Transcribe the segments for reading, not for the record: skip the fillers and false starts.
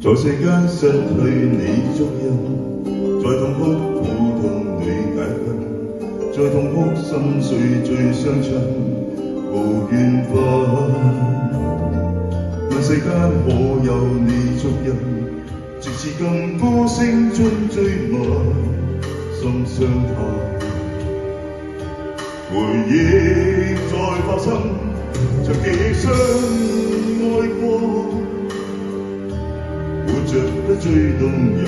在世間失去你足印，在痛哭苦痛裏解分，在痛哭心碎最相親，無緣分。問世間可有你足印，直至今歌聲中追問，心傷透。回憶再發生，像記憶相愛過。活着得最動人，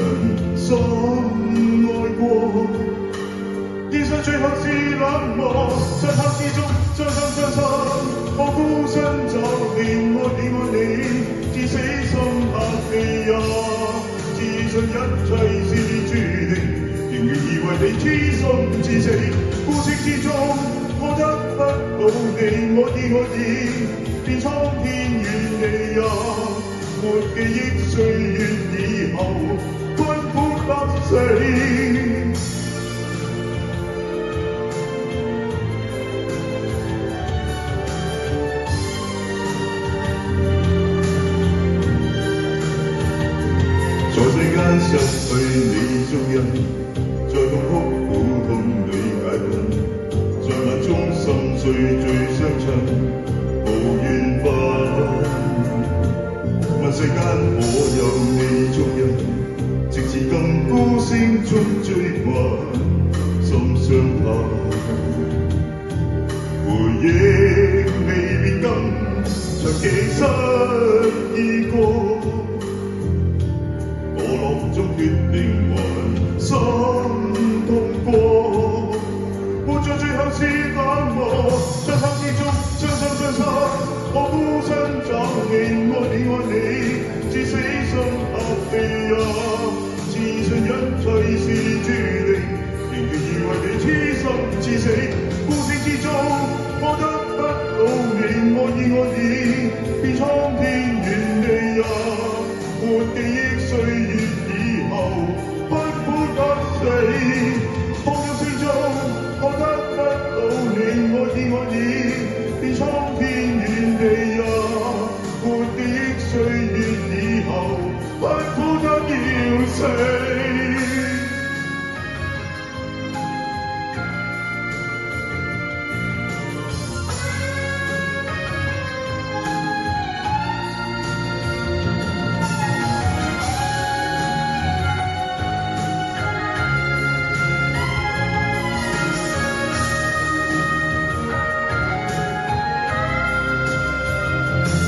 深愛過。現實最後是冷漠，漆黑之中傷心傷心。我孤身走遍愛你愛你，至死心塌地呀。自信一切是注定，仍願意為你痴心至死。孤寂之中，我得不到你愛意愛意，便蒼天遠離呀。沒記憶歲月以後，困苦得死。在世間失去你足印，在痛哭苦痛裏解困，在眼中心碎最相親，無緣分。問世間可有你足印，直至今歌聲中追問，心傷透。回憶未變更，長期失意過。墮落中決定還心痛過。活着最後是冷漠，漆黑之中傷心傷心。我孤身找你愛你愛你，至死心塌地呀。自信一切是注定，仍願意為你痴心至死。孤寂之中，我得不到你愛意愛意，便蒼天遠離呀。沒記憶歲月以後，困苦得死。痛入心中，我得不到你愛意愛意，便蒼天遠離呀。沒記憶歲月以後，困苦得要死。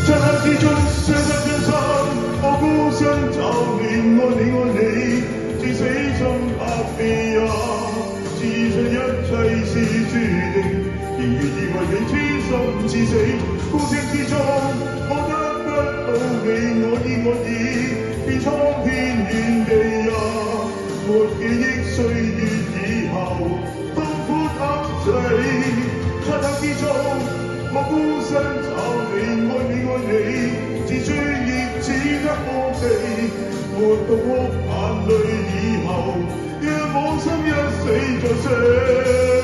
漆黑之中傷心傷心，我孤身找你愛你愛你，至死心塌地呀。自信一切是注定，仍願意為你痴心至死。孤寂之中，我得不到你愛意愛意，便蒼天遠離呀。沒記憶歲月以後，痛苦得死。漆黑之中，我孤身找你愛你愛你，自追憶只得空地，沒獨哭眼淚以後，讓我心一死再死。